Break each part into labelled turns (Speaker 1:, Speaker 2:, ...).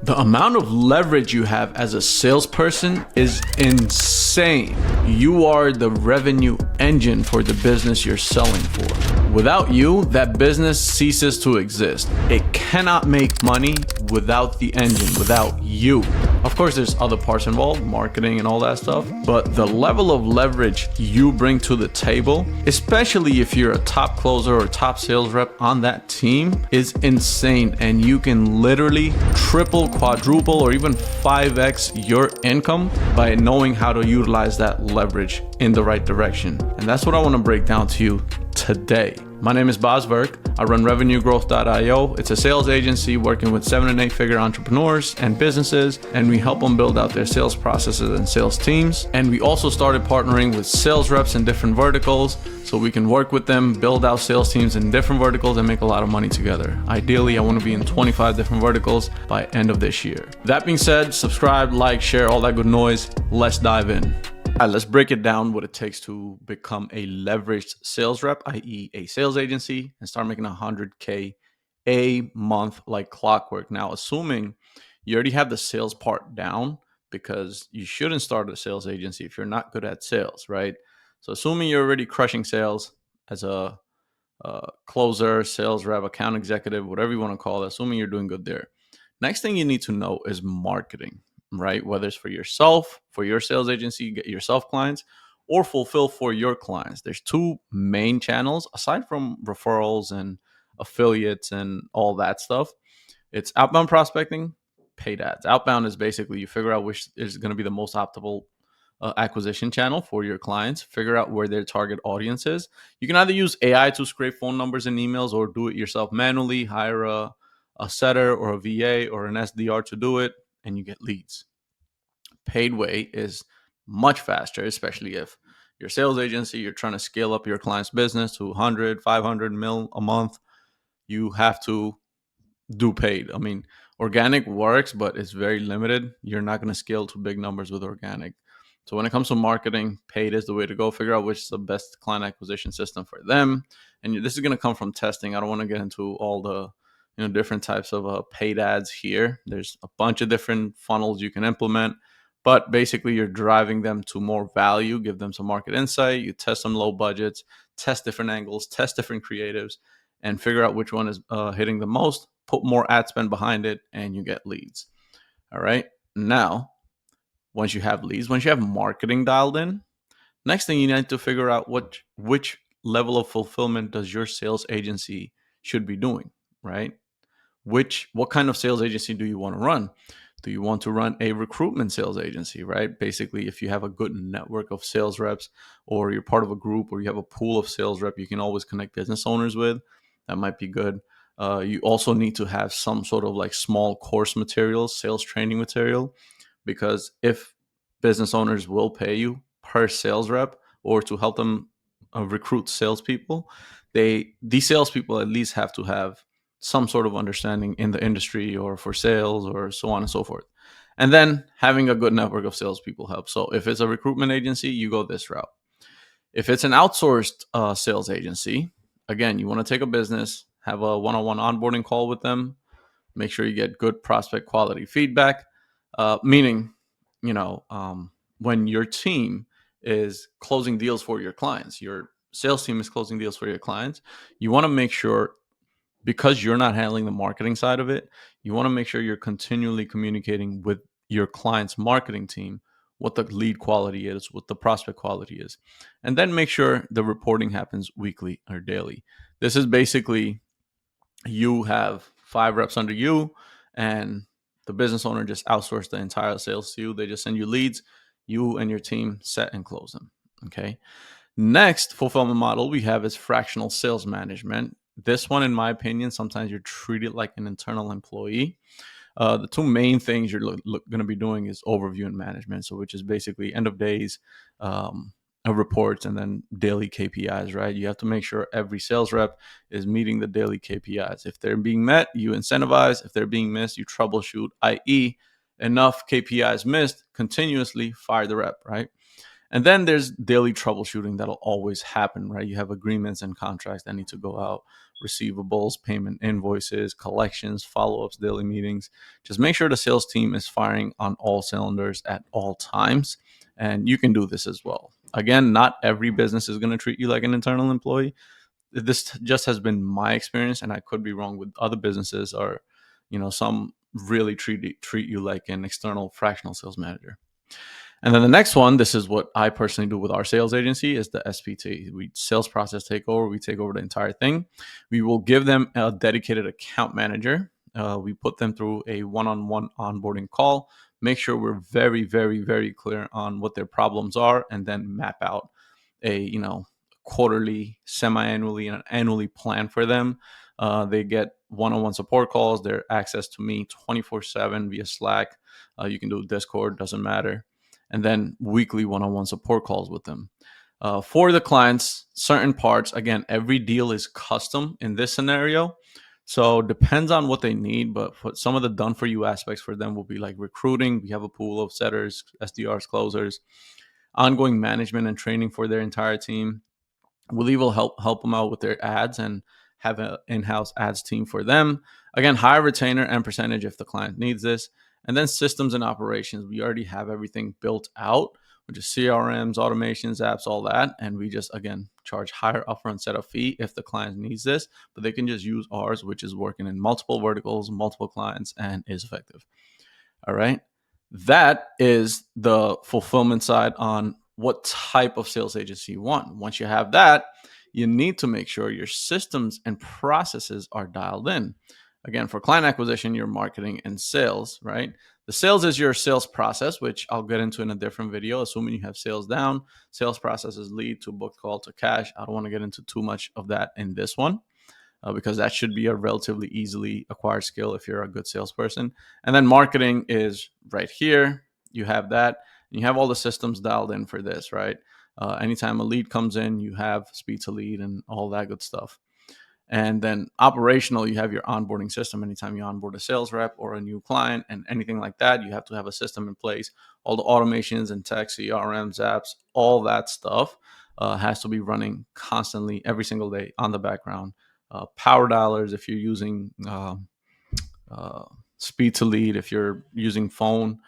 Speaker 1: The amount of leverage you have as a salesperson is insane. You are the revenue engine for the business you're selling for. Without you, that business ceases to exist. It cannot make money without the engine, without you. Of course, there's other parts involved, marketing and all that stuff, but the level of leverage you bring to the table, especially if you're a top closer or top sales rep on that team, is insane. And you can literally triple, quadruple, or even 5x your income by knowing how to utilize that leverage in the right direction. And that's what I want to break down to you today. My name is Baaz Virk. I run RevenueGrowth.io. It's a sales agency working with 7 and 8 figure entrepreneurs and businesses, and we help them build out their sales processes and sales teams. And we also started partnering with sales reps in different verticals so we can work with them, build out sales teams in different verticals, and make a lot of money together. Ideally, I want to be in 25 different verticals by end of this year. That being said, subscribe, like, share, all that good noise. Let's dive in. All right, let's break it down what it takes to become a leveraged sales rep, i.e. a sales agency, and start making $100K a month like clockwork. Now, assuming you already have the sales part down, because you shouldn't start a sales agency if you're not good at sales, right? So assuming you're already crushing sales as a closer, sales rep, account executive, whatever you want to call it, assuming you're doing good there. Next thing you need to know is marketing, right? Whether it's for yourself, for your sales agency, get yourself clients, or fulfill for your clients. There's two main channels aside from referrals and affiliates and all that stuff. It's outbound prospecting, paid ads. Outbound is basically you figure out which is going to be the most optimal acquisition channel for your clients, figure out where their target audience is. You can either use AI to scrape phone numbers and emails or do it yourself manually, hire a setter or a VA or an SDR to do it, and you get leads. Paid way is much faster, especially if your sales agency, you're trying to scale up your client's business to 100, 500 mil a month. You have to do paid. I mean, organic works, but it's very limited. You're not going to scale to big numbers with organic. So when it comes to marketing, paid is the way to go. Figure out which is the best client acquisition system for them. And this is going to come from testing. I don't want to get into all the different types of paid ads here. There's a bunch of different funnels you can implement, but basically you're driving them to more value, give them some market insight. You test some low budgets, test different angles, test different creatives, and figure out which one is hitting the most, put more ad spend behind it, and you get leads. All right. Now, once you have leads, once you have marketing dialed in, next thing you need to figure out which level of fulfillment does your sales agency should be doing, right? What kind of sales agency do you want to run? Do you want to run a recruitment sales agency, right? Basically, if you have a good network of sales reps, or you're part of a group, or you have a pool of sales rep you can always connect business owners with, that might be good. You also need to have some sort of like small course material, sales training material, because if business owners will pay you per sales rep or to help them recruit salespeople, these salespeople at least have to have some sort of understanding in the industry or for sales or so on and so forth. And then having a good network of salespeople helps. So if it's a recruitment agency, you go this route. If it's an outsourced sales agency, again, you want to take a business, have a one-on-one onboarding call with them, make sure you get good prospect quality feedback, meaning, when your team is closing deals for your clients, your sales team is closing deals for your clients, you want to make sure, because you're not handling the marketing side of it, you want to make sure you're continually communicating with your client's marketing team what the lead quality is, what the prospect quality is. And then make sure the reporting happens weekly or daily. This is basically, you have 5 reps under you and the business owner just outsourced the entire sales to you. They just send you leads, you and your team set and close them. Okay. Next fulfillment model we have is fractional sales management. This one, in my opinion, sometimes you're treated like an internal employee. The two main things you're going to be doing is overview and management. So which is basically end of days, reports, and then daily KPIs, right? You have to make sure every sales rep is meeting the daily KPIs. If they're being met, you incentivize. If they're being missed, you troubleshoot, i.e. enough KPIs missed, continuously fire the rep, right? And then there's daily troubleshooting that'll always happen, right? You have agreements and contracts that need to go out, receivables, payment invoices, collections, follow ups, daily meetings. Just make sure the sales team is firing on all cylinders at all times. And you can do this as well. Again, not every business is going to treat you like an internal employee. This just has been my experience, and I could be wrong with other businesses, or some really treat you like an external fractional sales manager. And then the next one, this is what I personally do with our sales agency, is the SPT. We sales process takeover. We take over the entire thing. We will give them a dedicated account manager. We put them through a one-on-one onboarding call. Make sure we're very, very, very clear on what their problems are, and then map out a quarterly, semi-annually, and annually plan for them. They get one-on-one support calls. Their access to me 24/7 via Slack. You can do Discord, doesn't matter. And then weekly one-on-one support calls with them. For the clients, certain parts, again, every deal is custom in this scenario. So depends on what they need, but for some of the done for you aspects for them will be like recruiting. We have a pool of setters, SDRs, closers, ongoing management and training for their entire team. We'll even help them out with their ads and have an in-house ads team for them. Again, high retainer and percentage if the client needs this. And then systems and operations. We already have everything built out, which is CRMs, automations, apps, all that. And we just, again, charge higher upfront setup fee if the client needs this, but they can just use ours, which is working in multiple verticals, multiple clients, and is effective. All right. That is the fulfillment side on what type of sales agency you want. Once you have that, you need to make sure your systems and processes are dialed in. Again, for client acquisition, your marketing and sales, right? The sales is your sales process, which I'll get into in a different video, assuming you have sales down. Sales processes lead to book call to cash. I don't want to get into too much of that in this one. Because that should be a relatively easily acquired skill if you're a good salesperson. And then marketing is right here. You have that. And you have all the systems dialed in for this, right? Anytime a lead comes in, you have speed to lead and all that good stuff. And then operational, you have your onboarding system. Anytime you onboard a sales rep or a new client and anything like that, you have to have a system in place. All the automations and tech, CRMs, apps, all that stuff has to be running constantly every single day on the background. Power dialers if you're using uh, speed to lead, if you're using phone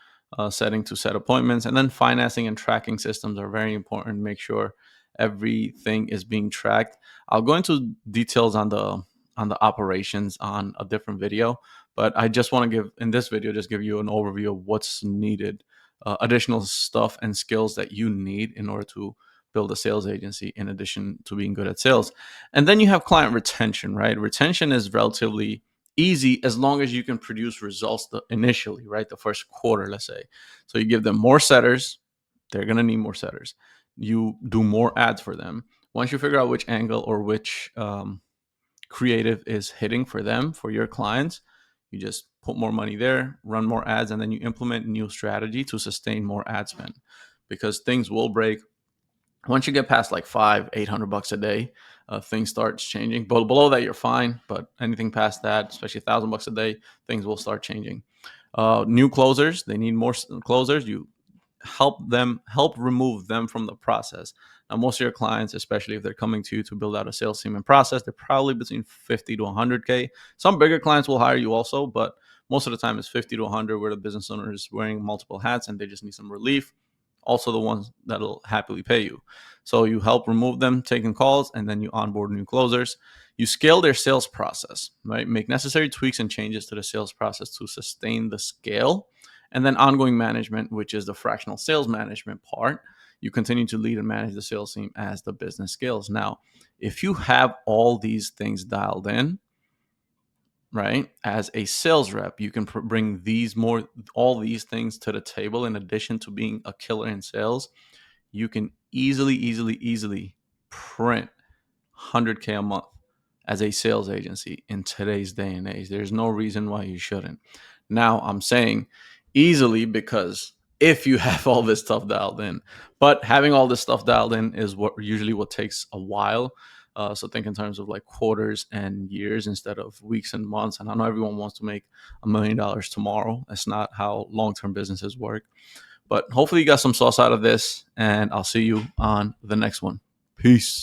Speaker 1: setting to set appointments, and then financing and tracking systems are very important. Make sure everything is being tracked. I'll go into details on the operations on a different video, but I just want to give in this video just give you an overview of what's needed, additional stuff and skills that you need in order to build a sales agency in addition to being good at sales. And then you have client retention, right? Retention is relatively easy as long as you can produce results initially, right? The first quarter, let's say. So you give them more setters, they're going to need more setters. You do more ads for them. Once you figure out which angle or which creative is hitting for them, for your clients, you just put more money there, run more ads, and then you implement new strategy to sustain more ad spend, because things will break. Once you get past like $500-800 a day, things starts changing. But below that, you're fine. But anything past that, especially $1,000 a day, things will start changing. New closers, they need more closers. You help remove them from the process. Now, most of your clients, especially if they're coming to you to build out a sales team and process, they're probably between 50 to 100K. Some bigger clients will hire you also, but most of the time it's 50 to 100 where the business owner is wearing multiple hats and they just need some relief. Also the ones that'll happily pay you. So you help remove them, taking calls, and then you onboard new closers. You scale their sales process, right? Make necessary tweaks and changes to the sales process to sustain the scale. And then ongoing management, which is the fractional sales management part. You continue to lead and manage the sales team as the business scales. Now, if you have all these things dialed in, right, as a sales rep, you can bring all these things to the table. In addition to being a killer in sales, you can easily print 100K a month as a sales agency in today's day and age. There's no reason why you shouldn't. Now, I'm saying easily because if you have all this stuff dialed in, but having all this stuff dialed in is what takes a while. So think in terms of like quarters and years instead of weeks and months. And I know everyone wants to make $1 million tomorrow. That's not how long-term businesses work. But hopefully you got some sauce out of this, and I'll see you on the next one. Peace.